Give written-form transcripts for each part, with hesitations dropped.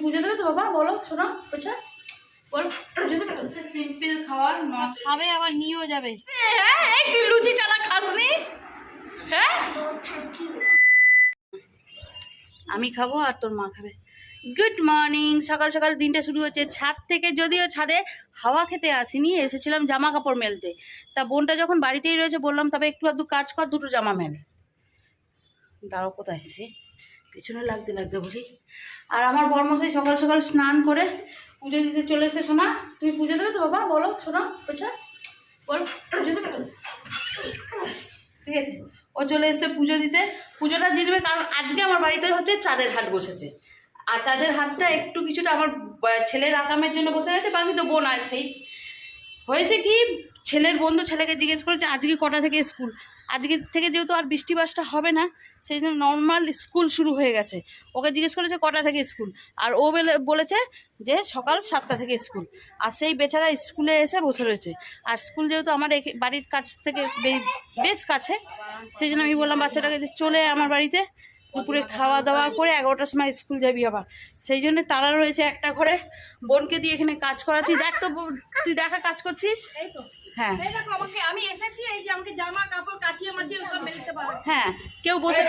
পুজো দেবে তো বাবা? বলো শোনো, বুঝছো? বলো পুজো দেবে তো? সিম্পল খাওয়ার, খাবে আবার নিয়েও যাবে। হ্যাঁ, এই তুই লুচি চানা খাসনি? হ্যাঁ, আমি খাবো আর তোর মা খাবে। Good morning. সকাল সকাল দিনটা শুরু হচ্ছে ছাদ থেকে, যদিও ছাদে হাওয়া খেতে আসিনি, এসেছিলাম জামা কাপড় মেলতে। তা বোনটা যখন বাড়িতেই রয়েছে বললাম তবে একটু আধটু কাজ কর, দুটো জামা মেল। দাঁড়াও কোথায় এসে পিছনে লাগতে লাগতে বলি। আর আমার বর্মশাই সকাল সকাল স্নান করে পুজো দিতে চলে এসে। শোনা, তুমি পুজো দেবে তো বাবা? বলো শোনা, বুঝছো? বলো পুজো দেবে তো? ঠিক আছে, ও চলে এসছে পুজো দিতে। পুজোটা দিয়ে দেবে, কারণ আজকে আমার বাড়িতে হচ্ছে চাঁদের হাট বসেছে। আর চাঁদের হাটটা একটু কিছুটা আমার ছেলের আগামের জন্য বসে গেছে, বাকি তো বোন আছেই। হয়েছে কি, ছেলের বন্ধু ছেলেকে জিজ্ঞেস করেছে আজকে কটা থেকে স্কুল। আজকে থেকে যেহেতু আর বৃষ্টি বাসটা হবে না, সেই জন্য নর্মাল স্কুল শুরু হয়ে গেছে। ওকে জিজ্ঞেস করেছে কটা থেকে স্কুল, আর ও বলেছে যে সকাল 7টা থেকে স্কুল। আর সেই বেচারা স্কুলে এসে বসে রয়েছে। আর স্কুল যেহেতু আমার বাড়ির কাছ থেকে বেশ কাছে, সেই জন্য আমি বললাম বাচ্চাটাকে যে চলে আমার বাড়িতে, দুপুরে খাওয়া দাওয়া করে 11টার সময় স্কুল যাবি আবার। সেই জন্য তারা রয়েছে একটা ঘরে, বোনকে দিয়ে এখানে কাজ করাচ্ছি। দেখ তো তুই দেখা কাজ করছিস। হ্যাঁ, আমি এসেছি, এই যে আমাকে জামা কাপড় কাচিয়ে মাচিয়ে সব মেলতে পারো। হ্যাঁ, কেউ বসে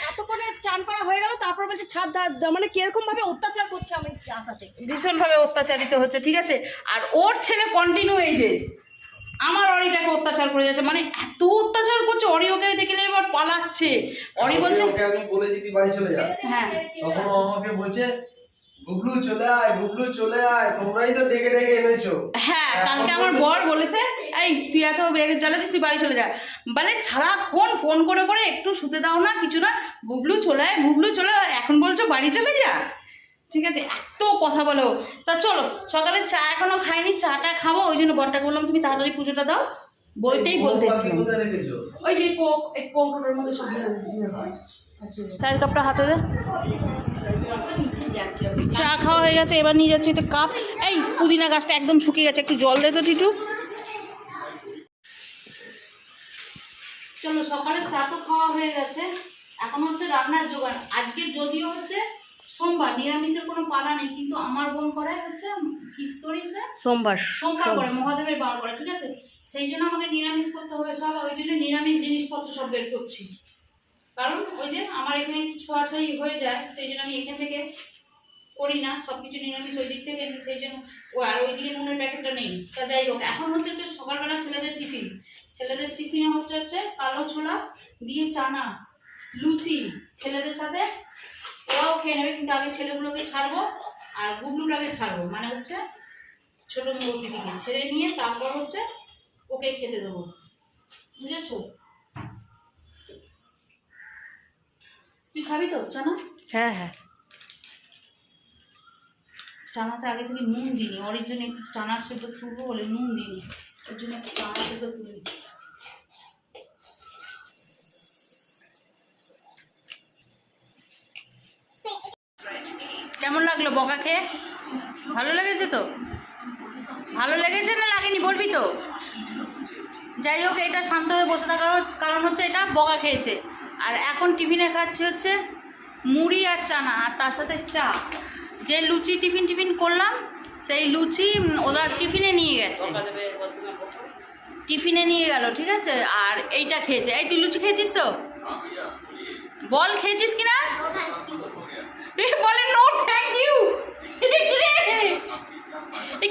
এতক্ষণে চান করা হয়ে গেল, তারপর বলছে ছাদ মানে কিরকম ভাবে অত্যাচার করছে আমি আসাতে। ভীষণ ভাবে অত্যাচারিত হচ্ছে, ঠিক আছে। আর ওর ছেলে কন্টিনিউ এই যে আমার অরিটাকে অত্যাচার করে যাচ্ছে, মানে এত অত্যাচার করছে। অরি ওকে দেখলে এবার পালাচ্ছে। অরি বলছে ওকে আমি বলেছি তুই বাড়ি চলে যা, হ্যাঁ, তখন ও আমাকে বলছে গুবলু চলে আয়, গুবলু চলে আয়, তোমরাই তো ডেকে ডেকে এনেছো। হ্যাঁ, কালকে আমার বর বলেছে এই তুই এত বেগে জ্বালাচ্ছিস, তুই বাড়ি চলে যা। মানে সারাক্ষণ ফোন করে করে একটু শুতে দাও না, কিছু না, গুবলু চলে আয়, গুবলু চলে আয়, এখন বলছো বাড়ি চলে যা। ঠিক আছে, এত কথা বলো। তা চলো, সকালে চা এখনো খাইনি, চাটা খাবো। ওই জন্য বরটাকে বললাম তুমি তাড়াতাড়ি পুজোটা দাও, বইতেই বলতেছিলাম। কোথায় রেখেছো? ওই যে কোকের মধ্যে সব চায়ের কাপটা হাতে দে। চা খাওয়া হয়ে গেছে, এবার নিয়ে যাচ্ছি একটা কাপ। এই পুদিনা গাছটা একদম শুকিয়ে গেছে, একটু জল দে তো টিটু। চলো, সকালে চা তো খাওয়া হয়ে গেছে, এখন হচ্ছে রান্নার জোগাড়। আজকে যদিও হচ্ছে সোমবার, নিরামিষের কোনো পালা নেই, কিন্তু আমার বোন করে হচ্ছে কি করিস সোমবার করে মহাদেবের বার করে, ঠিক আছে। সেই জন্য আমাকে নিরামিষ করতে হবে সব। ওই জন্য নিরামিষ জিনিসপত্র সব বের করছি, কারণ ওই যে আমার এখানে একটু ছোঁয়াছাই হয়ে যায়, সেই জন্য আমি এখান থেকে করি না, সব কিছু নিরামিষ ওই দিক থেকে। সেই জন্য আর ওইদিকে নুনের প্যাকেটটা নেই। তা যাই হোক, এখন হচ্ছে সকালবেলা ছেলেদের টিফিনে হচ্ছে কালো ছোলা দিয়ে চানা, লুচি ছেলেদের সাথে, ওরাও খেয়ে নেবে। কিন্তু আগে ছেলেগুলোকে ছাড়বো আর গুগলুটাকে ছাড়বো, মানে হচ্ছে ছোট মুরগিটিকে ছেড়ে নিয়ে তারপর হচ্ছে ওকে খেতে দেবো, বুঝেছো? তুই খাবি তো চানা? হ্যাঁ হ্যাঁ, চানাতে আগে থেকে নুন দিইনি, ওর জন্য একটু চানা সেদ্ধ তুলবো বলে নুন দিইনি, ওর জন্য একটু চানা সেদ্ধ তুলি। কেমন লাগলো বকা খেয়ে? ভালো লেগেছে তো? ভালো লেগেছে না লাগেনি বলবি তো? যাই হোক, এটা শান্ত হয়ে বসে থাকার কারণ হচ্ছে এটা বকা খেয়েছে। আর এখন টিফিনে খাচ্ছি হচ্ছে মুড়ি আর চানা, আর তার সাথে চা। যে লুচি টিফিন করলাম, সেই লুচি ওরা টিফিনে নিয়ে গেছে, টিফিনে নিয়ে গেল, ঠিক আছে। আর এইটা খেয়েছে। এই তুই লুচি খেয়েছিস তো? বল খেয়েছিস কিনা? বলে নো থ্যাংক ইউ।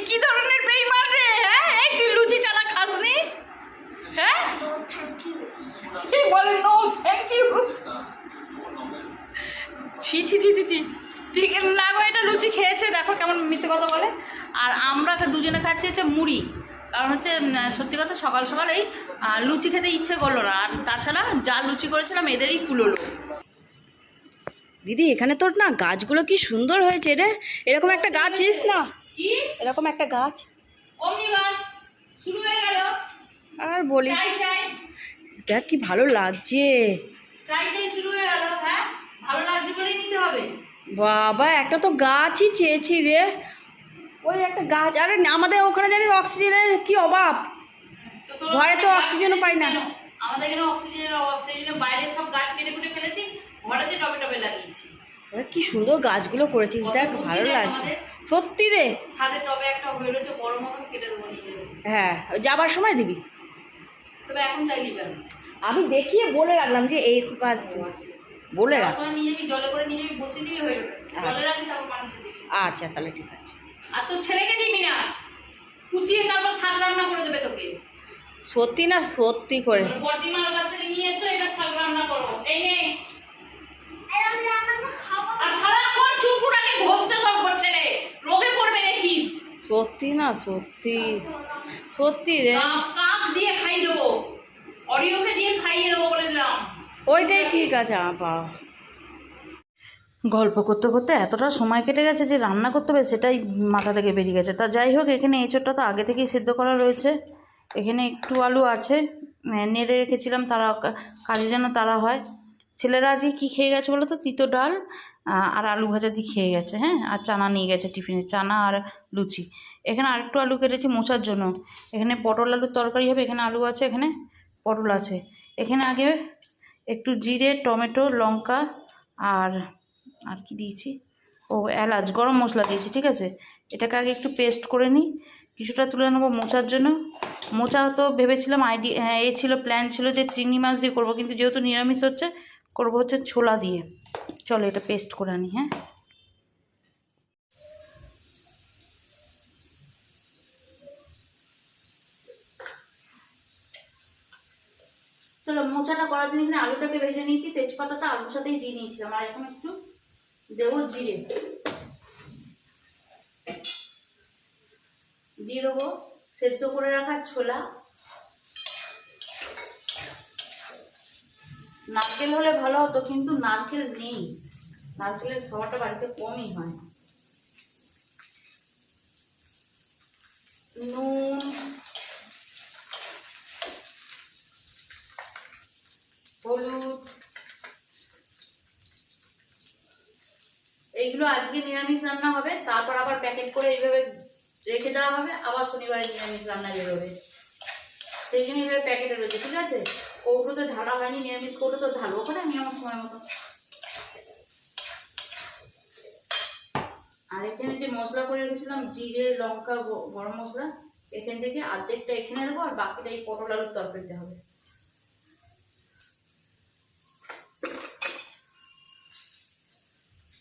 কি ধরনের বেইমান রে? হ্যাঁ, এই তুই লুচি চানা খাসনি? হ্যাঁ, বলে নো থ্যাংক ইউ। ছি ছি ছি ছি ছি, ঠিক না গো, এটা লুচি খেয়েছে, দেখো কেমন মিথ্যে কথা বলে। আর আমরা দুজনে খাচ্ছি হচ্ছে মুড়ি, কারণ হচ্ছে সত্যি কথা সকাল সকাল এই লুচি খেতে ইচ্ছে করলো না। আর তাছাড়া যা লুচি করেছিলাম এদেরই কুলোলো। দিদি এখানে তোর না গাছগুলো কি সুন্দর হয়েছে রে। এরকম একটা গাছ চিস না, কি এরকম একটা গাছ। অমনিবাস শুরু হয়ে গেল। আর বলি চাই চাই দেখ কি ভালো লাগছে। চাই চাই শুরু হয়ে গেল। হ্যাঁ, ভালো লাগছে বলেই নিতে হবে। বাবা একটা তো গাছই চেয়েছি রে, ওই একটা গাছ। আরে আমাদের ওখানে জানিস অক্সিজেনের কি অভাব, ঘরে তো অক্সিজেনও পাই না। আমাদের এখানে অক্সিজেনের অভাব, সেই জন্য বাইরে সব গাছ কেটে কুটে ফেলেছি, ঘরেতে টবে টবে লাগিয়েছি। এবার কি সুন্দর গাছগুলো করেছিস কত দেখ, বুদ্ধি ভালো দেখ লাগছে আমাদের। সত্যি রে। ছাদের টবে একটা হয়ে রয়েছে বড় মতন, কেটে দেবো নিজে। হ্যাঁ, যাবার সময় দিবি। তবে এখন চাইলি কেন? আমি দেখিয়ে বলে রাখলাম যে এই গাছ দিবি। বলে রাখ। যাওয়ার সময় নিয়ে যাবি, জলে করে নিয়ে যাবি, বসিয়ে দিবি, হয়ে যাবে। জলে রাখবি, তারপর পানি দিবি। আচ্ছা তাহলে ঠিক আছে। আর তোর ছেলেকে দিবি না, কুচিয়ে তারপর শাক রান্না করে দেবে তোকে। সত্যি না সত্যি করে। বর্দিমার কাছ থেকে নিয়ে এসো, এটা শাক রান্না করো। এই নে। আর সারাক্ষণ চুটুটাকে ঘষতে তোর ছেলে, রোগে পড়বে দেখিস। সত্যি না সত্যি, সত্যি রে। কাক দিয়ে খাইয়ে দেবো, অরিওকে দিয়ে খাইয়ে দেবো বলে দিলাম। ওইটাই ঠিক আছে আপা। গল্প করতে করতে এতটা সময় কেটে গেছে যে রান্না করতে হবে সেটাই মাথা থেকে বেরিয়ে গেছে। তা যাই হোক, এখানে এঁচোড়টা তো আগে থেকেই সেদ্ধ করা রয়েছে। এখানে একটু আলু আছে, নেড়ে রেখেছিলাম তারা কাজে যেন তারা হয়। ছেলেরা আজকে কী খেয়ে গেছে বলো তো? তিতো ডাল আর আলু ভাজা দিয়ে খেয়ে গেছে। হ্যাঁ, আর চানা নিয়ে গেছে টিফিনে, চানা আর লুচি। এখানে আরেকটু আলু কেটেছি মোচার জন্য। এখানে পটল আলুর তরকারি হবে, এখানে আলু আছে, এখানে পটল আছে। এখানে আগে একটু জিরে, টমেটো, লঙ্কা আর কি দিয়েছি, ও এলাচ, গরম মশলা দিয়েছি। ঠিক আছে, এটাকে আগে একটু পেস্ট করে নিই। কিছুটা তুলে নেবো মোচার জন্য। মোচা তো ভেবেছিলাম এ ছিল, প্ল্যান ছিল যে চিংড়ি মাছ দিয়ে করবো, কিন্তু যেহেতু নিরামিষ হচ্ছে, করবো হচ্ছে ছোলা দিয়ে। চলো এটা পেস্ট করে আনি। হ্যাঁ, চলো মোচাটা করার জন্য এখানে আলুটাকে ভেজে নিয়েছি, তেজপাতাটা আলুর সাথেই দিয়ে নিয়েছিলাম। আর এখন একটু দেবো জিরে, দিয়ে দেবো সেদ্ধ করে রাখা ছোলা। নারকেল হলে ভালো হতো, কিন্তু নারকেল নেই। নারকেলের খাওয়াটা বাড়িতে কমই হয়। নুন, হলুদ, এইগুলো আজকে নিরামিষ রান্না হবে, তারপর আবার প্যাকেট করে এইভাবে রেখে দেওয়া হবে, আবার শনিবারে নিরামিষ রান্না বেরোবে। সেই জন্য এইভাবে প্যাকেটে রয়েছে। ঠিক আছে, কৌটো তো ঢালা হয়নি, নিরামিষ কৌটো তো ঢালবো করে আমি আমার সময় মতো। আর এখানে যে মশলা করে রেখেছিলাম, জিরে, লঙ্কা, গরম মশলা, এখান থেকে অর্ধেকটা এখানে দেবো, আর বাকিটা এই পটল আলুর তরকারিতে হবে।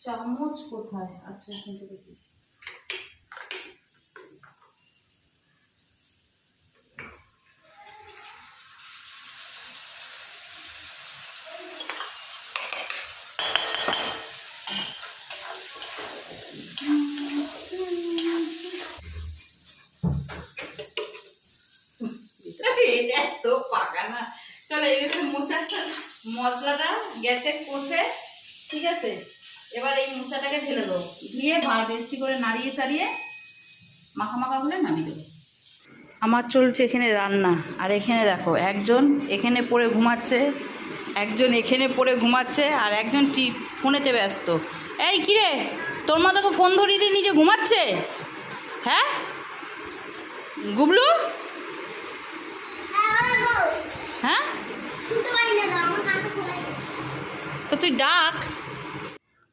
চামচ কোথায়? আচ্ছা, এখান থেকে দেখি। এত পাকা না। চলো এইভাবে মোচাটা, মশলাটা গ্যাসে কষে, ঠিক আছে, এবার এই মোচাটাকে ঢেলে দেবো, দিয়ে বেশি করে নাড়িয়ে চাড়িয়ে মাখা মাখা হলে নামিয়ে দেবো। আমার চলছে এখানে রান্না, আর এখানে দেখো একজন এখানে পড়ে ঘুমাচ্ছে, একজন এখানে পড়ে ঘুমাচ্ছে, আর একজন ফোনেতে ব্যস্ত। এই কিরে, তোর মা তোকে ফোন ধরিয়ে দিয়ে নিজে ঘুমাচ্ছে? হ্যাঁ গুবলু, হ্যাঁ তো তুই ডাক।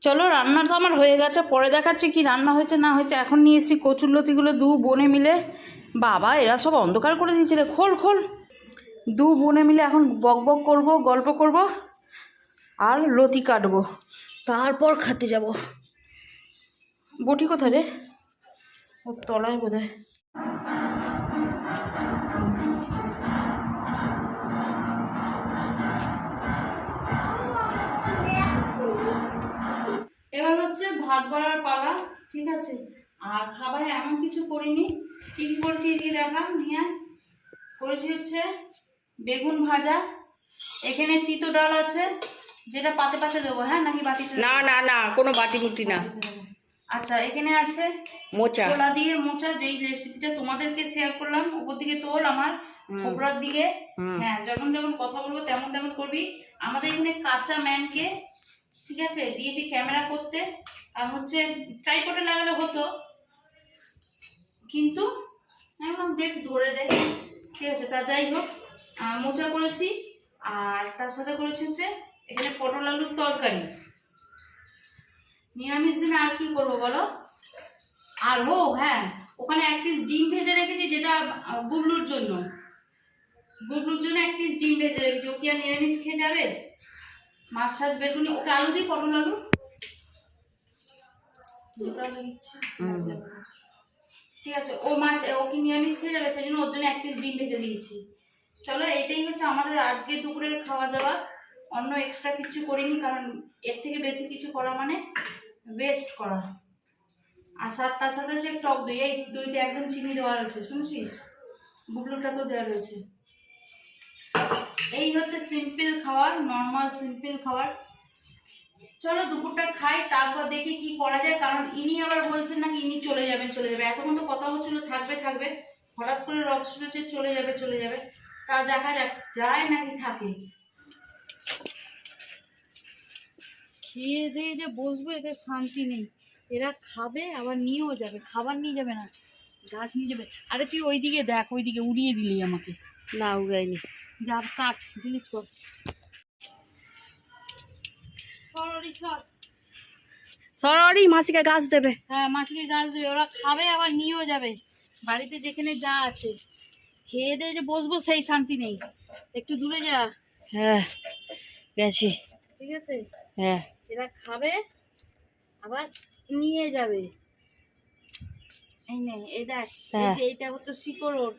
চলো, রান্না তো আমার হয়ে গেছে, পরে দেখাচ্ছি কি রান্না হয়েছে না হয়েছে। এখন নিয়ে এসেছি কচুরলতিগুলো, দু বোনে মিলে। বাবা, এরা সব অন্ধকার করে দিয়েছিল। খোল খোল। দু বোনে মিলে এখন বক বক করবো, গল্প করব, আর লতি কাটবো, তারপর খেতে যাব। বটি কোথায় রে? ওর তলায় বোধ হয়। এবার হচ্ছে ভাত বাড়ার পালা। ঠিক আছে, আর খাবারে এমন কিছু করিনি। কি কি করেছি এদিকে দেখা নিয়ে। করেছি হচ্ছে বেগুন ভাজা, এখানে তিতো ডাল আছে, যেটা পাতে পাতে দেবো। হ্যাঁ, নাকি বাটিতে? না না না, কোনো বাটি মুটি না। আচ্ছা, এখানে আছে মোচা, ছোলা দিয়ে মোচা, যেই রেসিপিটা তোমাদেরকে শেয়ার করলাম। উপর দিকে তোল আমার, খোপড়ার দিকে। হ্যাঁ, যখন যখন কথা বলবো তেমন তেমন করবি। আমাদের এখানে কাঁচা ম্যানকে, ঠিক আছে, দিয়েছি ক্যামেরা করতে। আর হচ্ছে ট্রাইপডে লাগালে হতো, কিন্তু এখন দেখ ধরে দেখ। ঠিক আছে, তা যাই হোক, মোচা করেছি, আর তার সাথে করেছি হচ্ছে এখানে পটল আলুর তরকারি। নিরামিষ দিনে আর কি করবো বলো? আর হ্যাঁ, ওখানে 1 পিস ডিম ভেজে রেখেছি, যেটা গুবলুর জন্য। গুবলুর জন্য 1 পিস ডিম ভেজে রেখেছি। ও কি আর নিরামিষ খেয়ে যাবে? মাছ টাছ বের করে ওকে আলু দিই, পটল আলু দুটো আলু দিচ্ছি। ঠিক আছে, ও কি নিরামিষ খেয়ে যাবে, সেই জন্য ওর জন্য 1 পিস ডিম ভেজে দিয়েছি। চলো, এটাই হচ্ছে আমাদের আজকে দুপুরের খাওয়া দাওয়া। অন্য এক্সট্রা কিছু করিনি, কারণ এর থেকে বেশি কিছু করা মানে ওয়েস্ট করা। আর তার সাথে হচ্ছে টক দই, এই দইতে একদম চিনি দেওয়া রয়েছে, শুনছিস? বুবলুটা তো দেওয়া রয়েছে। এই হচ্ছে সিম্পল খাবার, নর্মাল সিম্পল খাবার। চলো দুপুরটা খাই, তারপর দেখি কি করা যায়, কারণ ইনি আবার বলছেন নাকি ইনি চলে যাবে। এতক্ষণ তো কথা হচ্ছিল থাকবে, হঠাৎ করে রব শুনেছে চলে যাবে। তা দেখা যাক যায় নাকি থাকে। খেয়ে দিয়ে যে বসবো, এদের শান্তি নেই। এরা খাবে আবার নিয়েও যাবে, খাবার নিয়ে যাবে না, গাছ নিয়ে যাবে। আরে তুই ওইদিকে দেখ, ওইদিকে উড়িয়ে দিলি আমাকে। না উড়াইনি। যা কাট, ডিলিট কর। সরি, মাছিকে গাছ দেবে। হ্যাঁ, মাছকে গাছ দেবে, ওরা খাবে আবার নিয়েও যাবে। বাড়িতে যেখানে যা আছে খেয়ে দিয়ে যে বসবো, সেই শান্তি নেই। একটু দূরে যা। হ্যাঁ গেছি। ঠিক আছে, হ্যাঁ এরা খাবে আবার নিয়ে যাবে। এই নে, এই দেখ, এই যে এইটা হচ্ছে শিকড় ওর।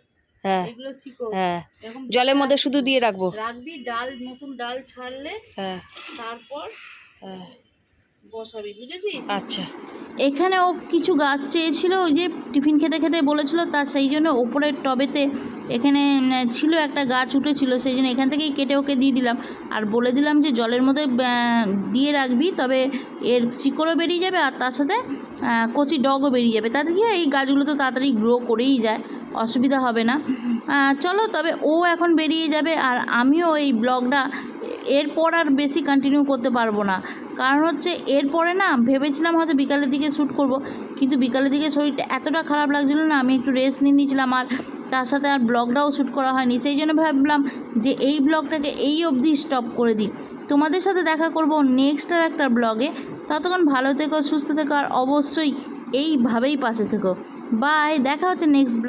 হ্যাঁ এগুলো শিকড়। হ্যাঁ, এরকম জলের মধ্যে শুধু দিয়ে রাখবো। রাখবি, ডাল নতুন ডাল ছাড়লে হ্যাঁ তারপর হ্যাঁ বসাবি, বুঝেছিস? আচ্ছা। এখানে ও কিছু গাছ চেয়েছিল, ওই যে টিফিন খেতে খেতে বলেছিল, তার সেই জন্য ওপরের টবেতে এখানে ছিল একটা গাছ উঠেছিল, সেই জন্য এখান থেকেই কেটে ওকে দিয়ে দিলাম। আর বলে দিলাম যে জলের মধ্যে দিয়ে রাখবি, তবে এর শিকড়ও বেরিয়ে যাবে আর তার সাথে কচি ডগও বেরিয়ে যাবে। তাতে কি হয়, এই গাছগুলো তো তাড়াতাড়ি গ্রো করেই যায়, অসুবিধা হবে না। চলো, তবে ও এখন বেরিয়ে যাবে, আর আমিও এই ব্লগটা এরপর আর বেশি কন্টিনিউ করতে পারবো না। কারণ হচ্ছে এরপরে না ভেবেছিলাম হয়তো বিকালের দিকে শ্যুট করব, কিন্তু বিকালের দিকে শরীরটা এতটা খারাপ লাগছিলো না, আমি একটু রেস্ট নিয়ে নিয়েছিলাম, আর তার সাথে আর ব্লগটাও শ্যুট করা হয়নি। সেই জন্য ভাবলাম যে এই ব্লগটাকে এই অবধি স্টপ করে দিই। তোমাদের সাথে দেখা করব নেক্সট আর একটা ব্লগে। ততক্ষণ ভালো থেকো, সুস্থ থেকো, আর অবশ্যই এইভাবেই পাশে থেকো। বাই, দেখা হচ্ছে নেক্সট ব্লগ।